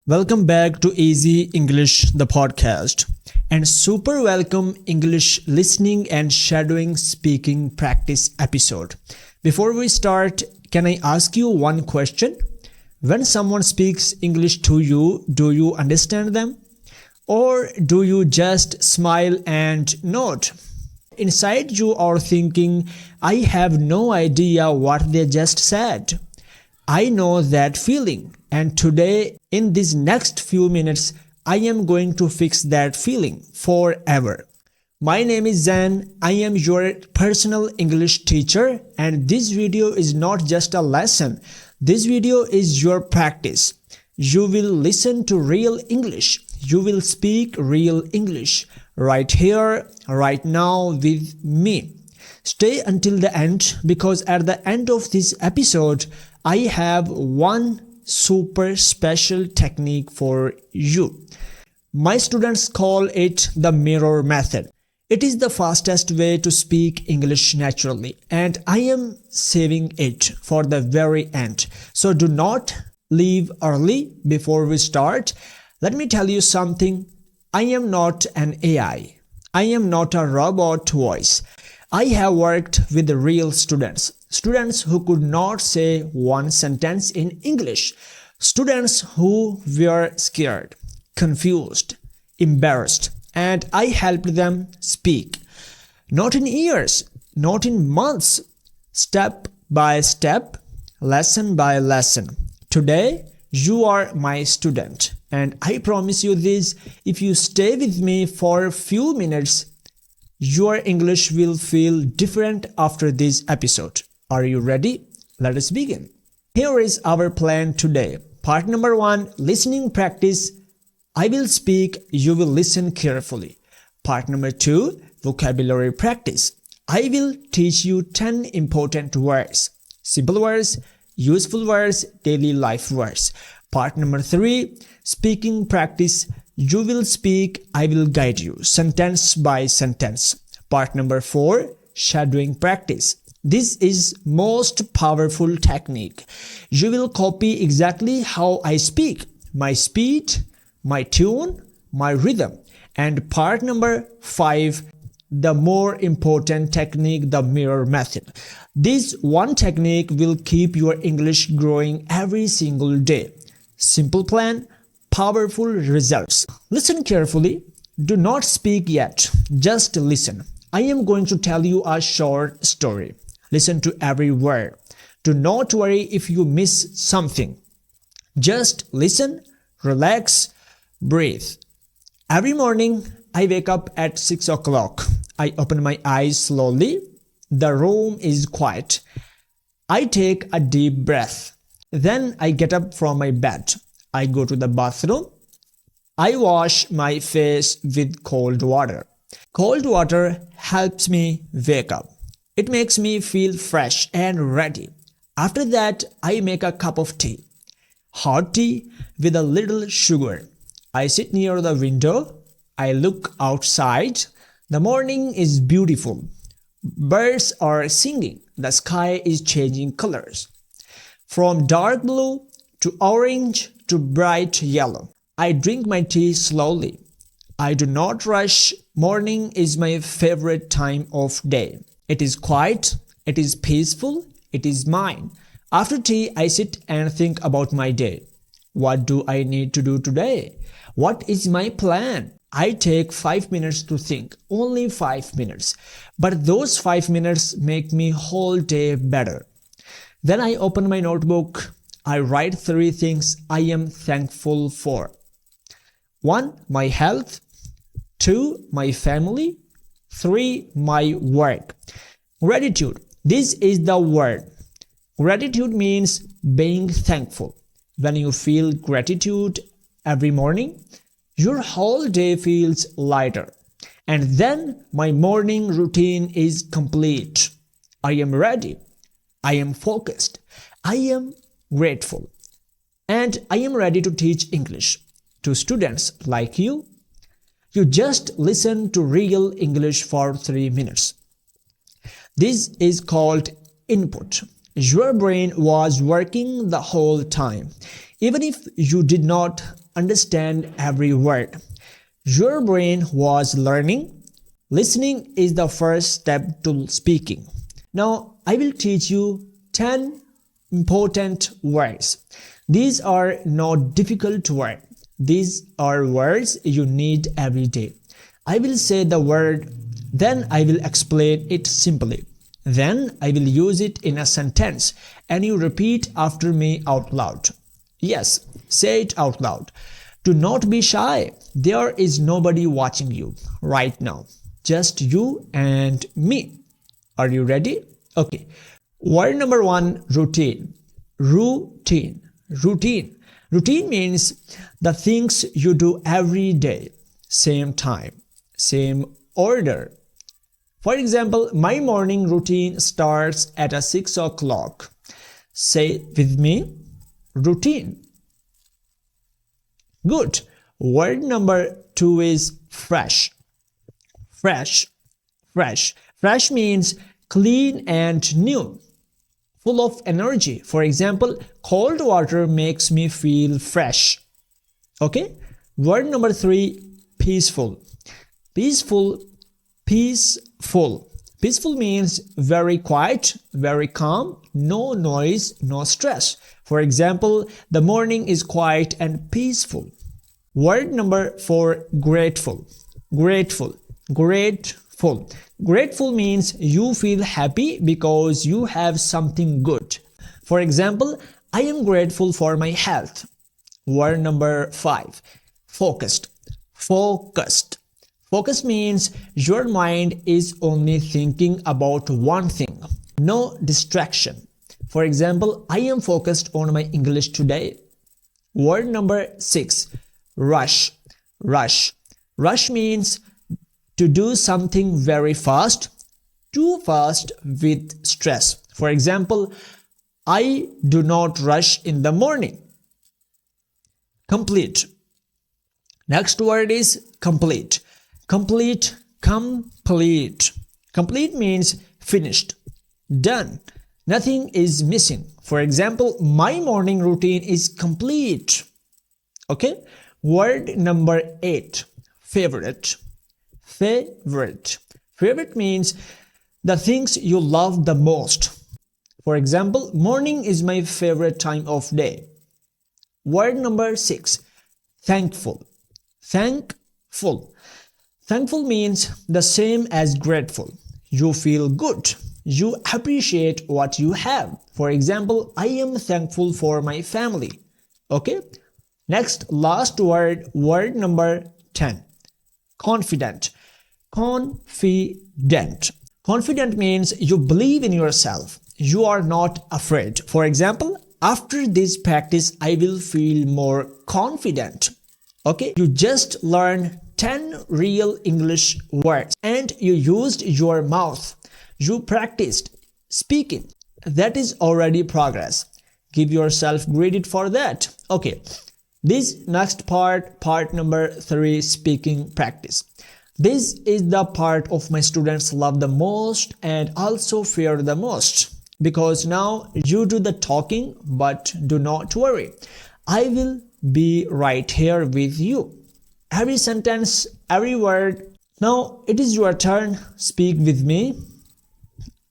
Welcome back to Easy English, the podcast, and super welcome English listening and shadowing speaking practice episode. Before we start, can I ask you one question? When someone speaks English to you, do you understand them? Or do you just smile and nod? Inside you are thinking, I have no idea what they just said. I know that feeling, and today, in these next few minutes, I am going to fix that feeling forever. My name is Zan. I am your personal English teacher, and this video is not just a lesson. This video is your practice. You will listen to real English. You will speak real English right here, right now with me. Stay until the end because at the end of this episode, I have one super special technique for you. My students call it the mirror method. It is the fastest way to speak English naturally, and I am saving it for the very end. So do not leave early before we start. Let me tell you something. I am not an AI. I am not a robot voice. I have worked with real students who could not say one sentence in English, students who were scared, confused, embarrassed, and I helped them speak. Not in years, not in months, step by step, lesson by lesson. Today, you are my student, and I promise you this, if you stay with me for a few minutes, your English will feel different after this episode. Are you ready? Let us begin. Here is our plan today. Part number 1, listening practice. I will speak, you will listen carefully. Part number 2, vocabulary practice. I will teach you 10 important words. Simple words, useful words, daily life words. Part number 3, speaking practice. You will speak, I will guide you, sentence by sentence. Part number 4, shadowing practice. This is most powerful technique. You will copy exactly how I speak, my speed, my tune, my rhythm. And part number 5, the more important technique, the mirror method. This one technique will keep your English growing every single day. Simple plan, powerful results. Listen carefully. Do not speak yet. Just listen. I am going to tell you a short story. Listen to every word. Do not worry if you miss something. Just listen, relax, breathe. Every morning, I wake up at 6 o'clock. I open my eyes slowly. The room is quiet. I take a deep breath. Then I get up from my bed. I go to the bathroom. I wash my face with cold water. Cold water helps me wake up. It makes me feel fresh and ready. After that, I make a cup of tea. Hot tea with a little sugar. I sit near the window. I look outside. The morning is beautiful. Birds are singing. The sky is changing colors. From dark blue to orange to bright yellow. I drink my tea slowly. I do not rush. Morning is my favorite time of day. It is quiet, it is peaceful, it is mine. After tea, I sit and think about my day. What do I need to do today? What is my plan? I take 5 minutes to think, only 5 minutes. But those 5 minutes make me whole day better. Then I open my notebook. I write 3 things I am thankful for. 1, my health. 2, my family. 3, my work. Gratitude. This is the word. Gratitude means being thankful. When you feel gratitude every morning, your whole day feels lighter. And then my morning routine is complete. I am ready. I am focused. I am grateful. And I am ready to teach English to students like you. You just listen to real English for 3 minutes. This is called input. Your brain was working the whole time. Even if you did not understand every word, your brain was learning. Listening is the first step to speaking. Now, I will teach you 10 important words. These are not difficult words. These are words you need every day. I will say the word, then I will explain it simply. Then I will use it in a sentence and you repeat after me out loud. Yes, say it out loud. Do not be shy. There is nobody watching you right now. Just you and me. Are you ready? Okay. Word number 1, routine. Routine. Routine. Routine means the things you do every day. Same time, same order. For example, my morning routine starts at 6 o'clock. Say with me, routine. Good. Word number 2 is fresh. Fresh. Fresh. Fresh means clean and new, full of energy. For example, cold water makes me feel fresh. Okay? Word number 3, peaceful. Peaceful. Peaceful. Peaceful means very quiet, very calm, no noise, no stress. For example, the morning is quiet and peaceful. Word number 4, grateful. Grateful. Grateful. Grateful means you feel happy because you have something good. For example, I am grateful for my health. Word number 5, focused. Focused. Focus means your mind is only thinking about one thing. No distraction. For example, I am focused on my English today. Word number 6, rush. Rush. Rush means to do something very fast, too fast with stress. For example, I do not rush in the morning. Complete. Next word is complete. Complete. Complete. Complete means finished, done. Nothing is missing. For example, my morning routine is complete. Okay? Word number 8, favorite. Favorite. Favorite means the things you love the most. For example, morning is my favorite time of day. Word number 6, thankful. Thankful. Thankful means the same as grateful. You feel good. You appreciate what you have. For example, I am thankful for my family. Okay? Next, last word, word number 10, confident. Confident. Confident means you believe in yourself. You are not afraid. For example, after this practice, I will feel more confident. Okay? You just learned 10 real English words and you used your mouth. You practiced speaking. That is already progress. Give yourself credit for that. Okay. This next part number 3, speaking practice. This is the part of my students love the most and also fear the most because now you do the talking, but do not worry. I will be right here with you. Every sentence, every word. Now it is your turn. Speak with me.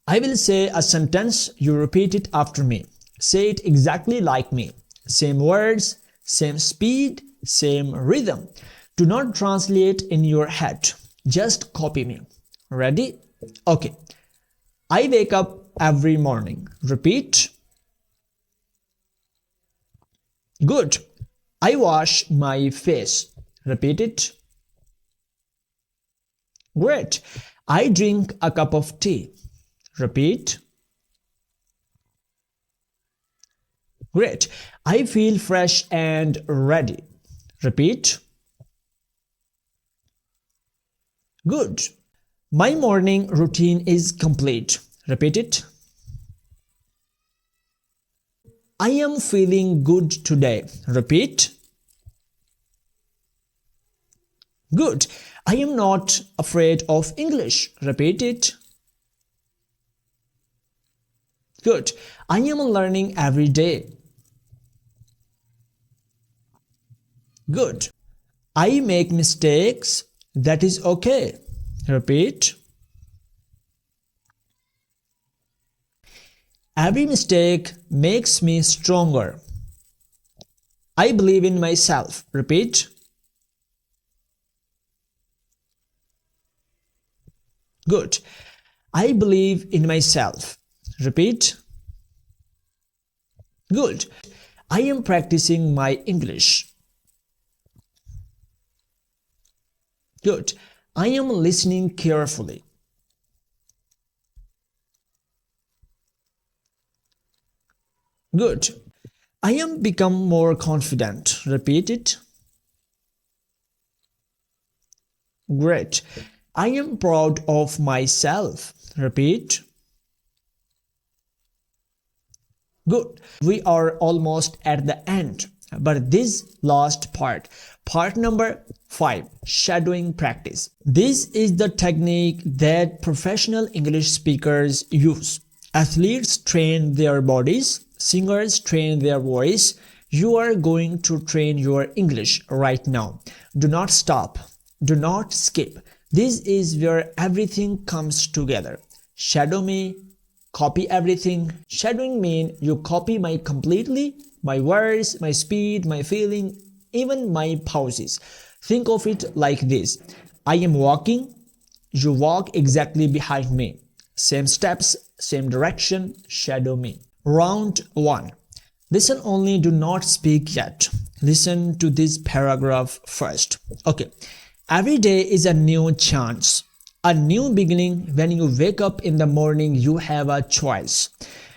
I will say a sentence. You repeat it after me. Say it exactly like me. Same words, same speed, same rhythm. Do not translate in your head. Just copy me. Ready? Okay. I wake up every morning. Repeat. Good. I wash my face. Repeat it. Great. I drink a cup of tea. Repeat. Great. I feel fresh and ready. Repeat. Good. My morning routine is complete. Repeat it. I am feeling good today. Repeat. Good. I am not afraid of English. Repeat it. Good. I am learning every day. Good. I make mistakes. That is okay. Repeat. Every mistake makes me stronger. I believe in myself. Repeat. Good. I believe in myself. Repeat. Good. I am practicing my English. Good. I am listening carefully. Good. I am become more confident. Repeat it. Great. I am proud of myself. Repeat. Good. We are almost at the end. But this last part number 5, shadowing practice. This is the technique that professional English speakers use. Athletes train their bodies, singers train their voice. You are going to train your English right now. Do not stop. Do not skip. This is where everything comes together. Shadow me, copy everything. Shadowing means you copy my completely, my words, my speed, my feeling, even my pauses. Think of it like this. I am walking, you walk exactly behind me. Same steps, same direction, shadow me. Round 1. Listen only, do not speak yet. Listen to this paragraph first. Okay. Every day is a new chance, a new beginning. When you wake up in the morning, you have a choice.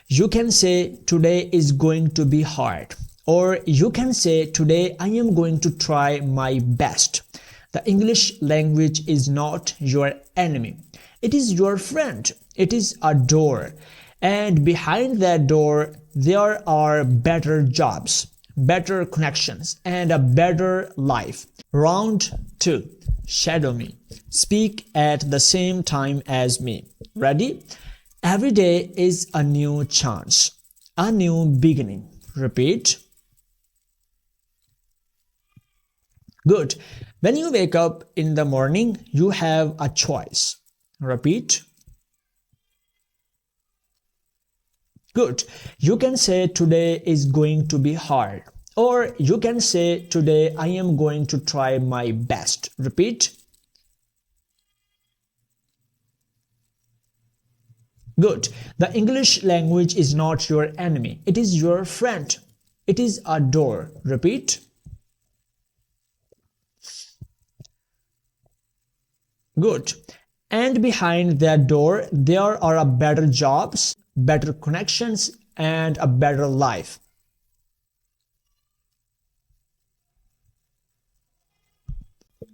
You can say, today is going to be hard. Or you can say, today I am going to try my best. The English language is not your enemy. It is your friend. It is a door. And behind that door, there are better jobs, better connections, and a better life. Round 2. Shadow me. Speak at the same time as me. Ready? Every day is a new chance, a new beginning. Repeat. Good. When you wake up in the morning, you have a choice. Repeat. Good. You can say today is going to be hard. Or you can say today I am going to try my best. Repeat. Good. The English language is not your enemy. It is your friend. It is a door. Repeat. Good. And behind that door, there are better jobs, better connections, and a better life.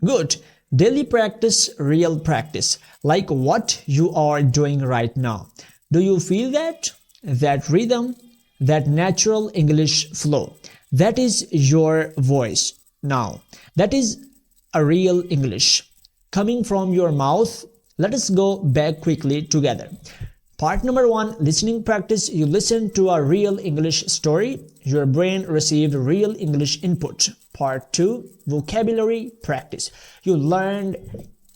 Good. Daily practice, real practice, like what you are doing right now. Do you feel that? That rhythm, that natural English flow. That is your voice now. That is a real English coming from your mouth. Let us go back quickly together. Part number 1, listening practice. You listen to a real English story. Your brain received real English input. Part 2, vocabulary practice. You learned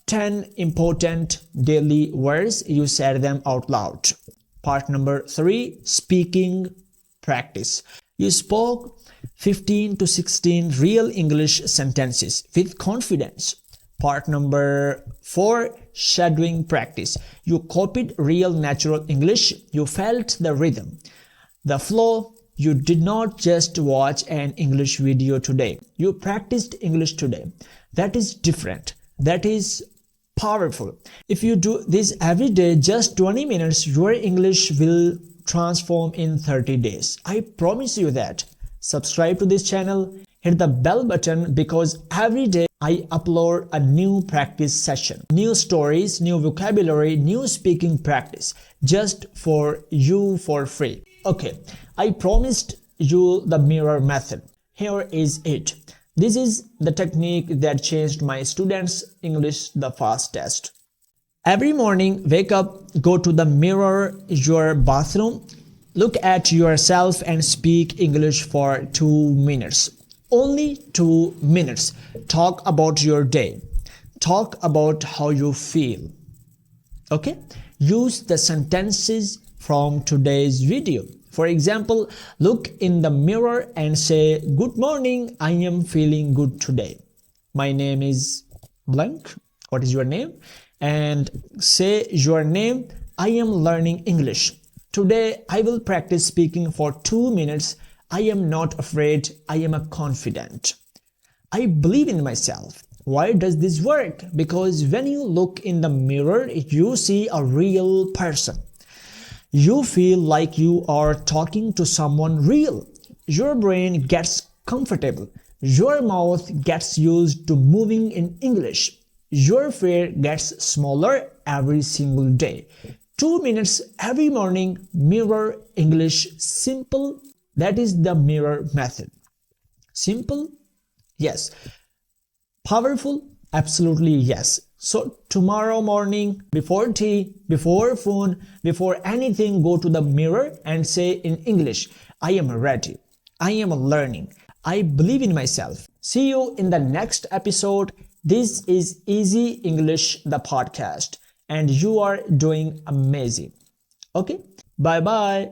10 important daily words. You said them out loud. Part number 3, speaking practice. You spoke 15 to 16 real English sentences with confidence. Part number 4, shadowing practice. You copied real natural English. You felt the rhythm, the flow. You did not just watch an English video today. You practiced English today. That is different. That is powerful. If you do this every day, just 20 minutes, your English will transform in 30 days. I promise you that. Subscribe to this channel. Hit the bell button because every day I upload a new practice session. New stories, new vocabulary, new speaking practice just for you for free. Okay, I promised you the mirror method. Here is it. This is the technique that changed my students' English the fastest. Every morning, wake up, go to the mirror, your bathroom, look at yourself and speak English for 2 minutes. Only 2 minutes. Talk about your day. Talk about how you feel. Okay? Use the sentences from today's video. For example, look in the mirror and say, "Good morning, I am feeling good today. My name is blank." What is your name? And say your name. "I am learning English. Today I will practice speaking for 2 minutes. I am not afraid. I am confident. I believe in myself." Why does this work? Because when you look in the mirror, you see a real person. You feel like you are talking to someone real. Your brain gets comfortable. Your mouth gets used to moving in English. Your fear gets smaller every single day. 2 minutes every morning, mirror English. Simple. That is the mirror method. Simple? Yes. Powerful? Absolutely yes. So tomorrow morning, before tea, before phone, before anything, go to the mirror and say in English, "I am ready. I am learning. I believe in myself." See you in the next episode. This is Easy English, the podcast, and you are doing amazing. Okay? Bye-bye.